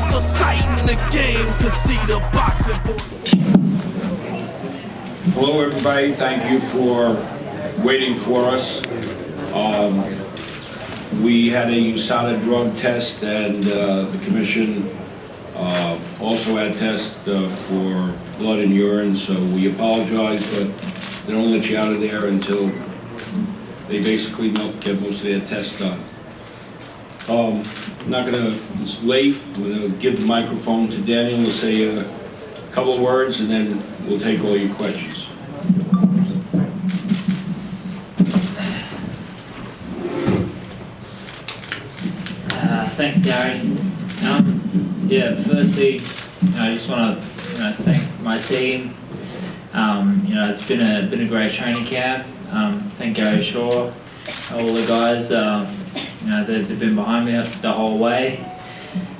other sight in the game could see the boxing voice. Hello everybody, thank you for waiting for us. We had a USADA drug test, and the commission also had tests for blood and urine, so we apologize, but they don't let you out of there until they basically get most of their tests done. I'm not gonna, it's late, I'm gonna give the microphone to Daniel to say a couple of words, and then we'll take all your questions. Thanks, Gary. Yeah, firstly, I just want to thank my team. It's been a great training camp. Thank Gary Shaw, all the guys. They've been behind me the whole way.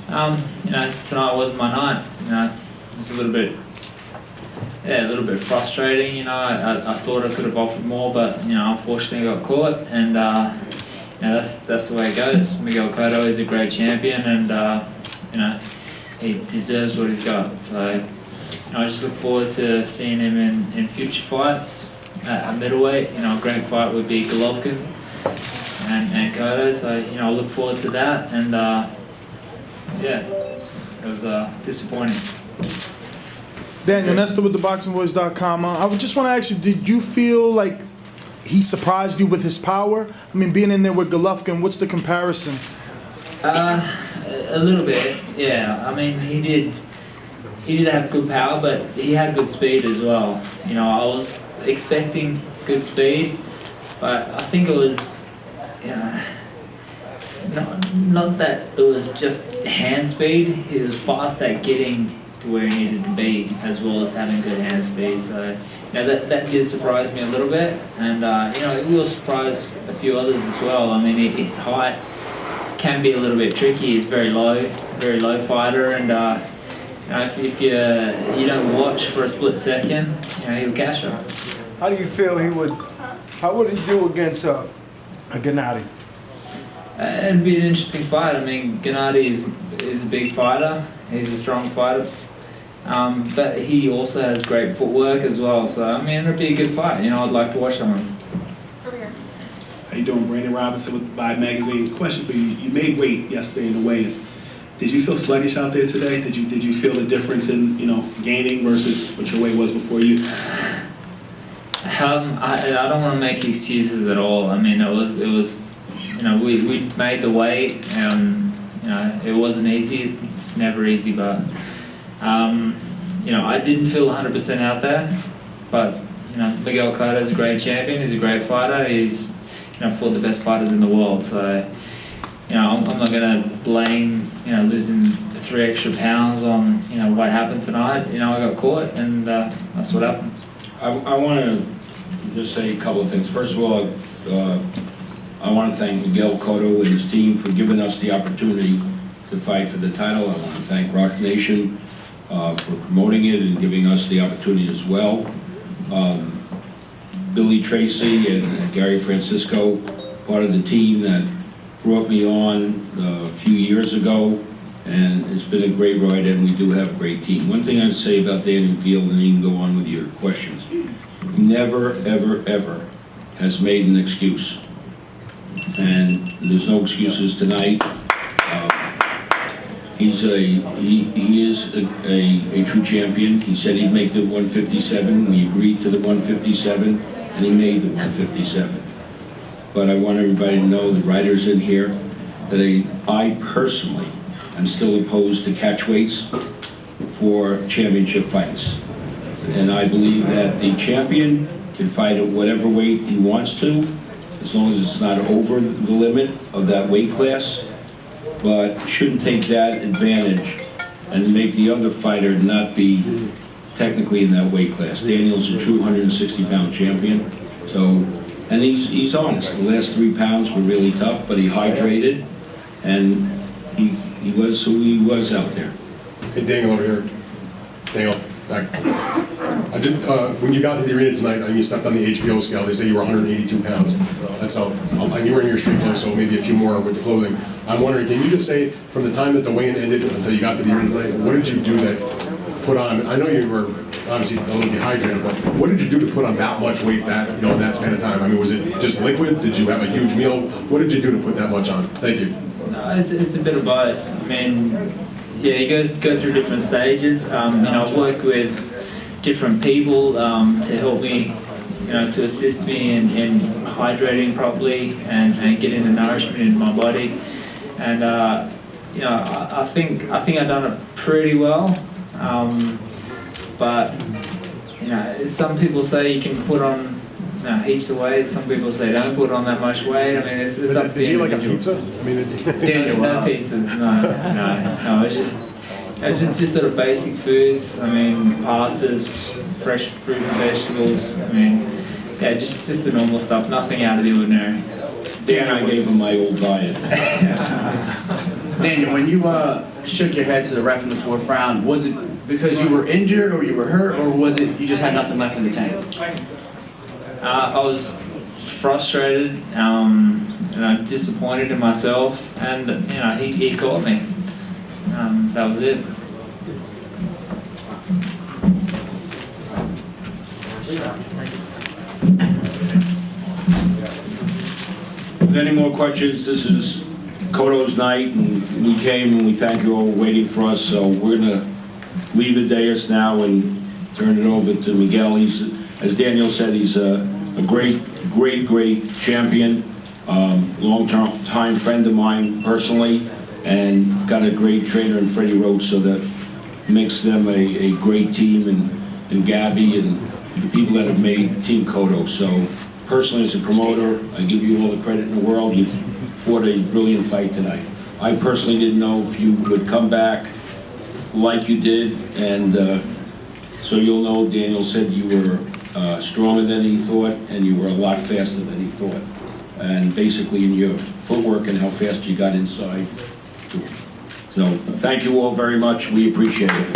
Tonight wasn't my night. It's a little bit frustrating. I thought I could have offered more, but unfortunately I got caught, and that's the way it goes. Miguel Cotto is a great champion, and he deserves what he's got. So I just look forward to seeing him in future fights at middleweight. A great fight would be Golovkin and Cotto. So I look forward to that, and it was disappointing. Daniel Nestor with ThaBoxingvoice.com. I just want to ask you, did you feel like he surprised you with his power? I mean, being in there with Golovkin, what's the comparison? A little bit, yeah. I mean, he did have good power, but he had good speed as well. I was expecting good speed, but I think it was, not that it was just hand speed. He was fast at getting to where he needed to be, as well as having good hand speed. So that did surprise me a little bit, and it will surprise a few others as well. I mean, his height can be a little bit tricky. He's very low fighter, and if you don't watch for a split second, he'll cash up. How do you feel how would he do against a Gennady? It'd be an interesting fight. I mean, Gennady is a big fighter. He's a strong fighter. But he also has great footwork as well. So, I mean, it'll be a good fight. I'd like to watch that one. How you doing? Brandon Robinson with Vibe Magazine. Question for you. You made weight yesterday in the weigh-in. Did you feel sluggish out there today? Did you feel the difference in, gaining versus what your weight was before you? I don't want to make excuses at all. I mean, it was we made the weight, and it wasn't easy. It's never easy, but I didn't feel 100% out there. But Miguel Cotto is a great champion. He's a great fighter. He's fought the best fighters in the world. So I'm not going to blame losing 3 extra pounds on what happened tonight. I got caught, and that's what happened. I want to just say a couple of things. First of all, I want to thank Miguel Cotto and his team for giving us the opportunity to fight for the title. I want to thank Rock Nation for promoting it and giving us the opportunity as well. Billy Tracy and Gary Francisco, part of the team that brought me on a few years ago, and it's been a great ride, and we do have a great team. One thing I'd say about Daniel Geale, and then you can go on with your questions, he never, ever, ever has made an excuse. And there's no excuses tonight. He is a true champion. He said he'd make the 157. We agreed to the 157, and he made the 157. But I want everybody to know, the writers in here, that I personally am still opposed to catch weights for championship fights. And I believe that the champion can fight at whatever weight he wants to, as long as it's not over the limit of that weight class, but shouldn't take that advantage and make the other fighter not be technically in that weight class. Daniel's a true 160-pound champion, and he's honest. The last 3 pounds were really tough, but he hydrated, and he was who he was out there. Hey, Daniel over here. Daniel, back. I just, when you got to the arena tonight and you stepped on the HBO scale, they say you were 182 pounds. That's how, and you were in your street clothes, so maybe a few more with the clothing. I'm wondering, can you just say, from the time that the weigh-in ended until you got to the arena tonight, what did you do that put on? I know you were obviously a little dehydrated, but what did you do to put on that much weight that, you know, in that span of time? I mean, was it just liquid? Did you have a huge meal? What did you do to put that much on? Thank you. No, it's a bit of both. I mean, yeah, you go through different stages. You know, I work with different people to help me, you know, to assist me in hydrating properly and getting the nourishment in my body. And you know, I think I've done it pretty well. But you know, some people say you can put on heaps of weight. Some people say don't put on that much weight. I mean, it's up to the individual. Did you like a pizza? I mean, Daniel, no pizzas. No. It's just sort of basic foods. I mean, pastas, fresh fruit and vegetables. I mean, yeah, just the normal stuff. Nothing out of the ordinary. Dan, I gave him my old diet. Daniel, when you shook your head to the ref in the fourth round, was it because you were injured or you were hurt, or was it you just had nothing left in the tank? I was frustrated, and I'm disappointed in myself, and you know, he caught me. That was it. With any more questions, this is Cotto's night, and we came and we thank you all for waiting for us. So we're gonna leave the dais now and turn it over to Miguel. He's, as Daniel said, he's a great champion, long-time friend of mine personally, and got a great trainer in Freddie Rhodes, so that makes them a great team, and Gabby and the people that have made Team Cotto. So personally, as a promoter, I give you all the credit in the world. You fought a brilliant fight tonight. I personally didn't know if you would come back like you did, and so you'll know Daniel said you were stronger than he thought, and you were a lot faster than he thought. And basically in your footwork and how fast you got inside. So thank you all very much. We appreciate it.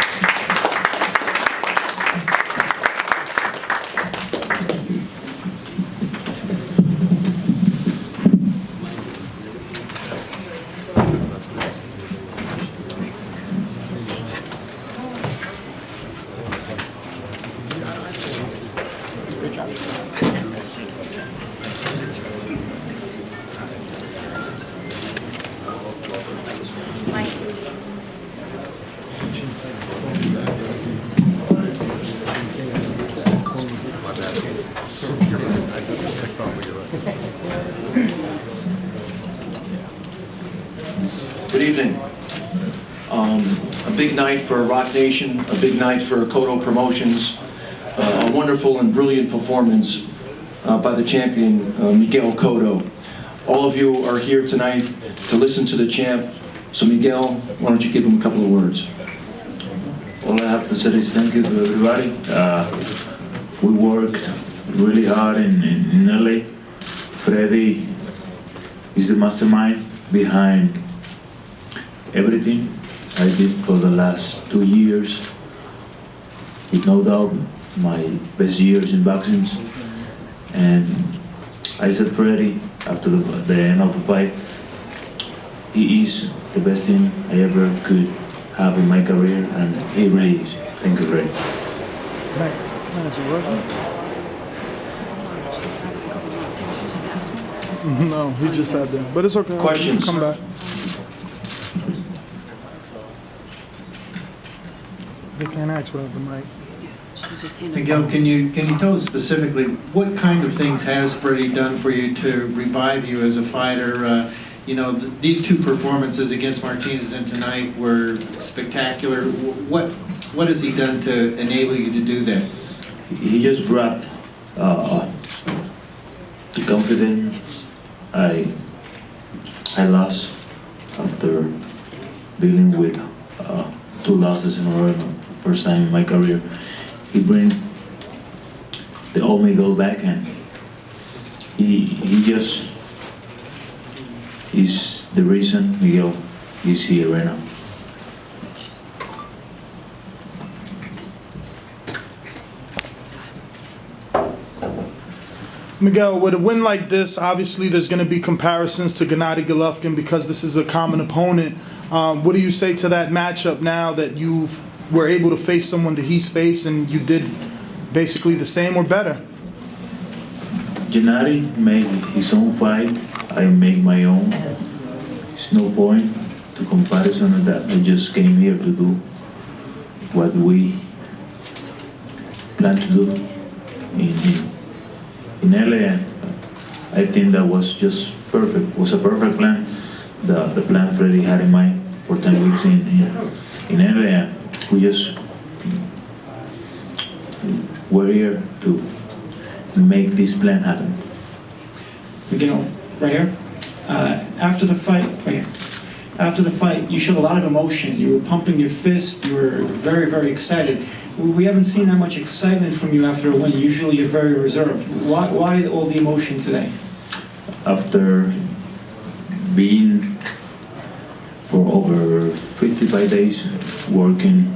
Good evening. A big night for Rock Nation, a big night for Cotto Promotions, a wonderful and brilliant performance by the champion, Miguel Cotto. All of you are here tonight to listen to the champ, so Miguel, why don't you give him a couple of words? All I have to say is thank you to everybody. We worked really hard in LA. Freddie is the mastermind behind everything I did for the last 2 years. With no doubt, my best years in boxing. And I said Freddie, after the end of the fight, he is the best thing I ever could have in my career, and he really is. Thank you, Freddie. Can I answer your question? No, he just sat there, but it's okay. Questions? Come back. They can't ask without the mic. Miguel, can you tell us specifically what kind of things has Freddie done for you to revive you as a fighter? You know, these two performances against Martinez and tonight were spectacular. What has he done to enable you to do that? He just brought the confidence I lost after dealing with 2 losses in a row, first time in my career. He bring the old Miguel back, and he just is the reason Miguel is here right now. Miguel, with a win like this, obviously there's going to be comparisons to Gennady Golovkin because this is a common opponent. What do you say to that matchup now that you were able to face someone that he's faced and you did basically the same or better? Gennady made his own fight. I make my own. There's no point to comparison of that. I just came here to do what we plan to do in LA, and I think that was just perfect. It was a perfect plan. The plan Freddie had in mind for 10 weeks in LA, and we just were here to make this plan happen. Miguel, right here. After the fight, right here. After the fight, you showed a lot of emotion. You were pumping your fist. You were very, very excited. We haven't seen that much excitement from you after a win. Usually you're very reserved. Why all the emotion today? After being for over 55 days working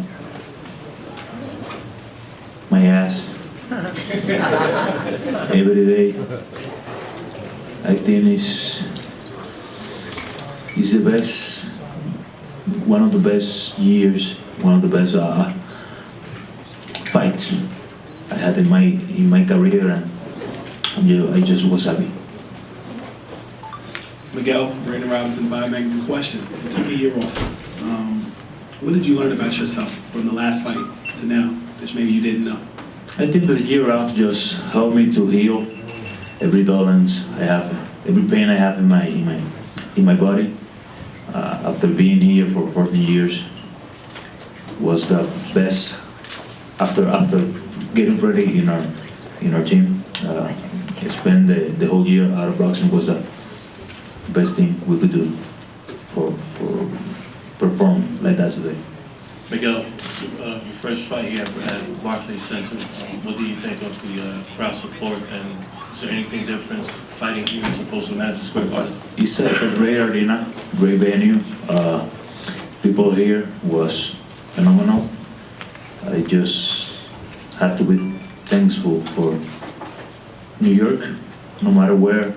my ass every day, I think it's the best, one of the best years, one of the best fights I had in my career, and I just was happy. Miguel, Brandon Robinson, Vibe Magazine. Question: you took a year off. What did you learn about yourself from the last fight to now that maybe you didn't know? I think the year off just helped me to heal every doleness I have, every pain I have in my body. After being here for 14 years, was the best. After getting ready in our team, spend the whole year out of boxing was the best thing we could do for perform like that today. Miguel, your first fight here at Barclays Center, what do you think of the crowd support, and is there anything different fighting here as opposed to Madison Square Garden? It's a great arena, great venue. People here was phenomenal. I just had to be thankful for New York. No matter where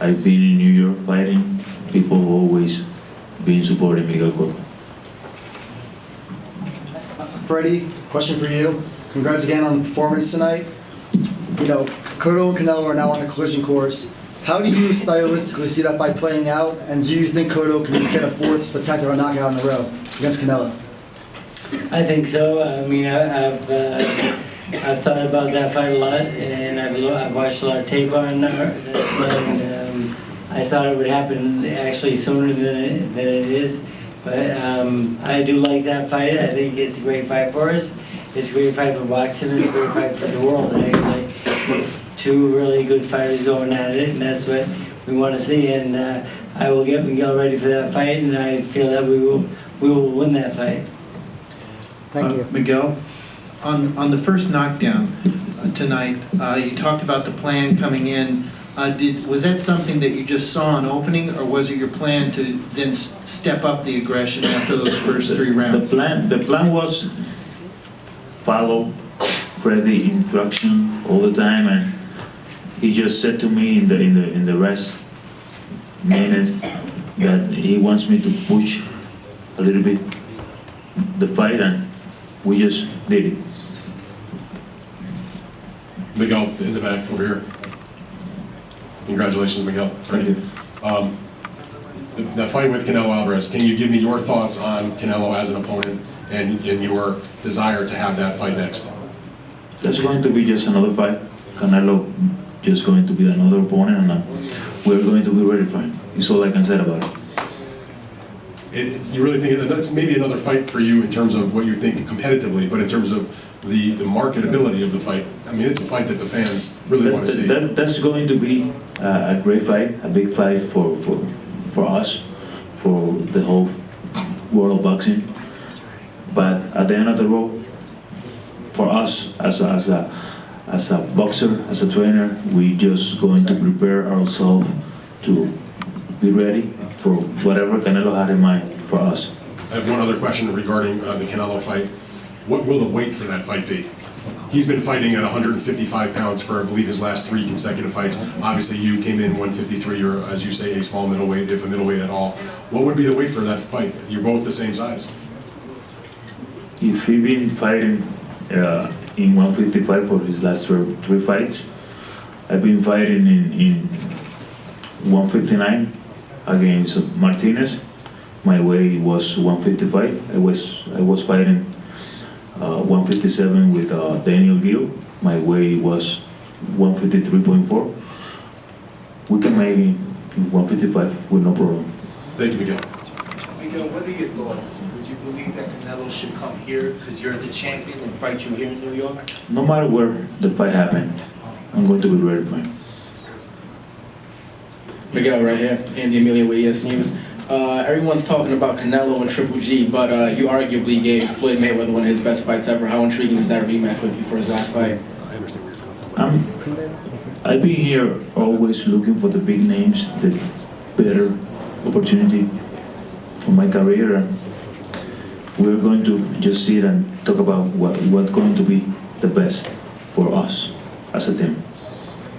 I've been in New York fighting, people always been supporting Miguel Cotto. Freddie, question for you. Congrats again on the performance tonight. You know, Cotto and Canelo are now on a collision course. How do you stylistically see that fight playing out? And do you think Cotto can get a fourth spectacular knockout in a row against Canelo? I think so. I mean, I've thought about that fight a lot, and I've watched a lot of tape on it, and I thought it would happen actually sooner than it is. But I do like that fight. I think it's a great fight for us. It's a great fight for boxing. It's a great fight for the world, actually. It's two really good fighters going at it, and that's what we want to see. And I will get Miguel ready for that fight, and I feel that we will win that fight. Thank you. Miguel, on the first knockdown tonight, you talked about the plan coming in. Was that something that you just saw on opening, or was it your plan to then step up the aggression after those first 3 rounds? The plan was follow Freddie's instruction all the time, and he just said to me in the rest minute that he wants me to push a little bit the fight, and we just did it. Miguel, in the back over here. Congratulations, Miguel. Thank you. The fight with Canelo Alvarez, can you give me your thoughts on Canelo as an opponent and your desire to have that fight next? That's going to be just another fight. Canelo just going to be another opponent, and we're going to be ready for him. That's all I can say about it. You really think that's maybe another fight for you in terms of what you think competitively, but in terms of the marketability of the fight? I mean, it's a fight that the fans really want to see. That's going to be a great fight, a big fight for us, for the whole world of boxing. But at the end of the road, for us as a boxer, as a trainer, we just going to prepare ourselves to be ready for whatever Canelo had in mind for us. I have one other question regarding the Canelo fight. What will the weight for that fight be? he's been fighting at 155 pounds for, I believe, his last 3 consecutive fights. Obviously, you came in 153, or as you say, a small middleweight, if a middleweight at all. What would be the weight for that fight? You're both the same size. If he been fighting in 155 for his last 3 fights, I've been fighting in 159 against Martinez. My weight was 155. I was fighting 157 with Daniel Geale. My weight was 153.4. We can make it in 155 with no problem. Thank you, Miguel. Miguel, what are your thoughts? Would you believe that Canelo should come here because you're the champion and fight you here in New York? No matter where the fight happened, I'm going to be ready for him. Miguel right here, Andy Amelia with ES News. Everyone's talking about Canelo and Triple G, but you arguably gave Floyd Mayweather one of his best fights ever. How intriguing is that rematch with you for his last fight? I've been here always looking for the big names, the better opportunity for my career, and we're going to just sit and talk about what's going to be the best for us as a team.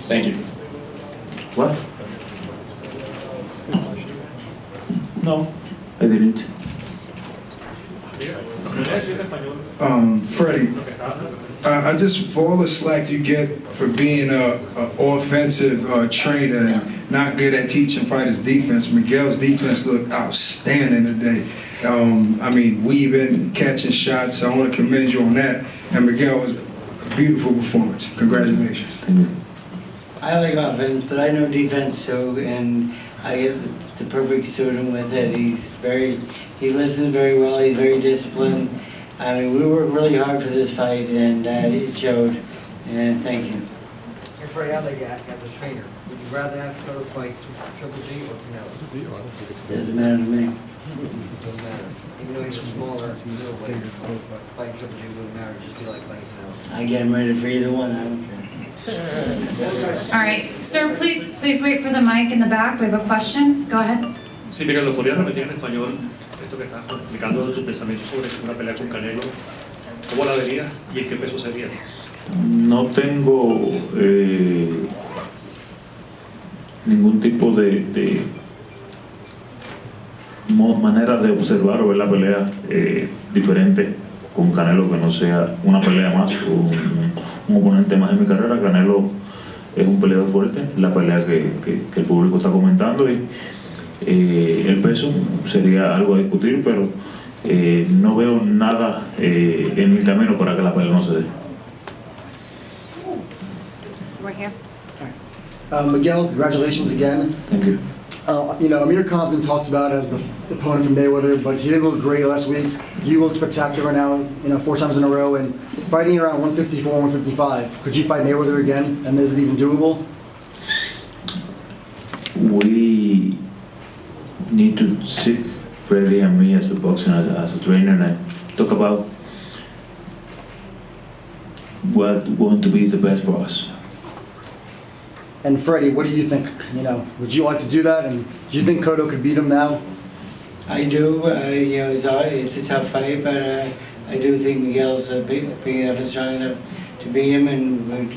Thank you. What? No, I didn't. Freddie, I just, for all the slack you get for being an offensive trainer and not good at teaching fighters defense, Miguel's defense looked outstanding today. I mean, weaving, catching shots. I want to commend you on that. And Miguel, was a beautiful performance. Congratulations. I like offense, but I know defense too, and I get the perfect student with it. He listens very well, he's very disciplined. I mean, we worked really hard for this fight, and it showed, and thank you. Hey, Freddie, I'd like to ask as a trainer, would you rather have Cotto fight Triple G or Canelo? Doesn't matter to me. Doesn't matter. Even though he's a smaller middleweight, fighting Triple G wouldn't matter, just be like fighting Canelo. I get him ready for either one, I don't care. All right, sir, please wait for the mic in the back. We have a question. Go ahead. Sí, Miguel, ¿lo podrías repetir en español? Esto que estabas explicando de tu pensamiento sobre una pelea con Canelo, ¿cómo la verías y en qué peso sería? No tengo ningún tipo de manera de observar o ver la pelea diferente con Canelo, que no sea una pelea más o un oponente más en mi carrera. Canelo es un peleador fuerte, la pelea que el público está comentando, y el peso sería algo a discutir, pero no veo nada en el camino para que la pelea no se dé. Right here. Miguel, congratulations again. Thank you. Amir Khan's been talked about as the opponent from Mayweather, but he didn't look great last week. You look spectacular now, 4 times in a row, and fighting around 154, 155. Could you fight Mayweather again, and is it even doable? We need to sit, Freddie and me as a boxer, as a trainer, and talk about what's going to be the best for us. And Freddie, what do you think? Would you like to do that? And do you think Cotto could beat him now? I do. It's a tough fight, but I do think Miguel's big enough and strong enough to beat him, and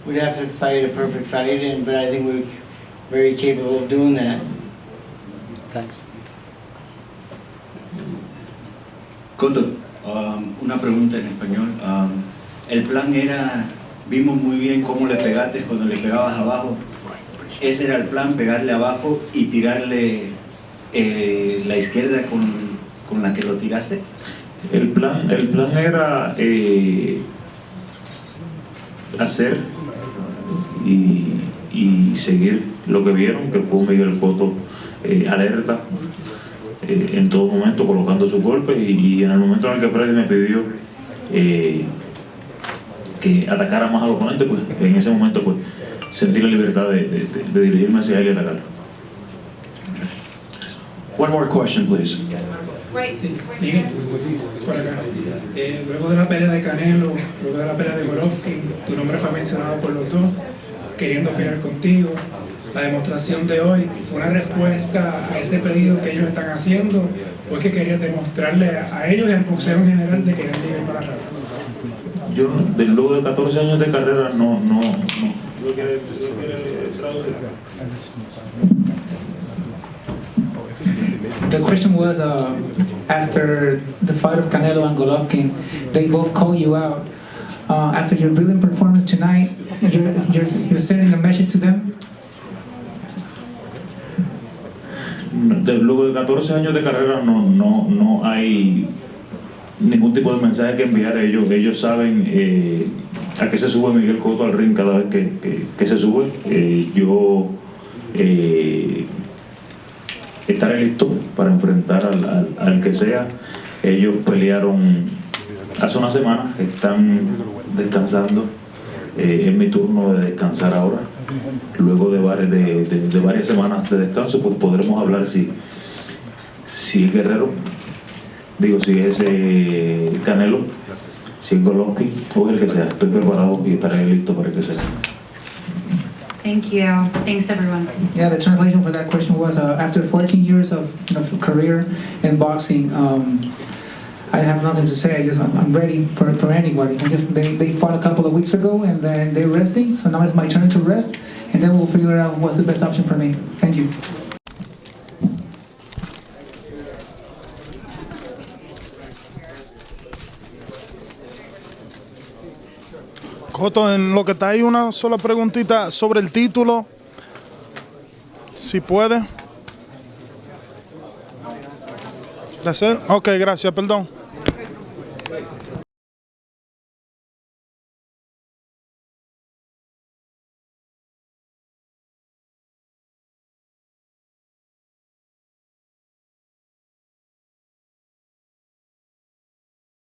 we'd have to fight a perfect fight. But I think we're very capable of doing that. Thanks. Cotto, una pregunta en español. El plan era, vimos muy bien cómo le pegaste cuando le pegabas abajo. Ese era el plan, pegarle abajo y tirarle la izquierda con la que lo tiraste. El plan era hacer y seguir lo que vieron, que fue Miguel Cotto alerta en todo momento, colocando sus golpes, y en el momento en el que Freddy me pidió que atacara más al oponente, pues en ese momento pues sentí la libertad de dirigirme hacia él y atacarlo. One more question, please. Miguel, por acá. Luego de la pelea de Canelo, luego de la pelea de Golovkin, tu nombre fue mencionado por los dos, queriendo pelear contigo. La demostración de hoy fue una respuesta a ese pedido que ellos están haciendo, o es que querías demostrarle a ellos y al boxeo en general de que hay nivel para raza. yo luego de 14 años de carrera no. The question was, after the fight of Canelo and Golovkin, they both call you out. After your brilliant performance tonight, you're sending a message to them? Luego de 14 años de carrera no hay ningún tipo de mensaje que enviar a ellos. Ellos saben a qué se sube Miguel Cotto al ring cada vez que se sube. Yo estaré listo para enfrentar al que sea. Ellos pelearon hace una semana, están descansando. Es mi turno de descansar ahora. Luego de varias semanas de descanso, pues podremos hablar si es Guerrero, si es Canelo, si es Golovkin o el que sea. Estoy preparado y estaré listo para el que sea. Thank you. Thanks, everyone. Yeah, the translation for that question was, after 14 years of career in boxing, I have nothing to say. I'm ready for anybody. They fought a couple of weeks ago and then they're resting, so now it's my turn to rest, and then we'll figure out what's the best option for me. Thank you. Cotto, en lo que está ahí, una sola preguntita sobre el título, si puede. ¿That's it? Ok, gracias, perdón.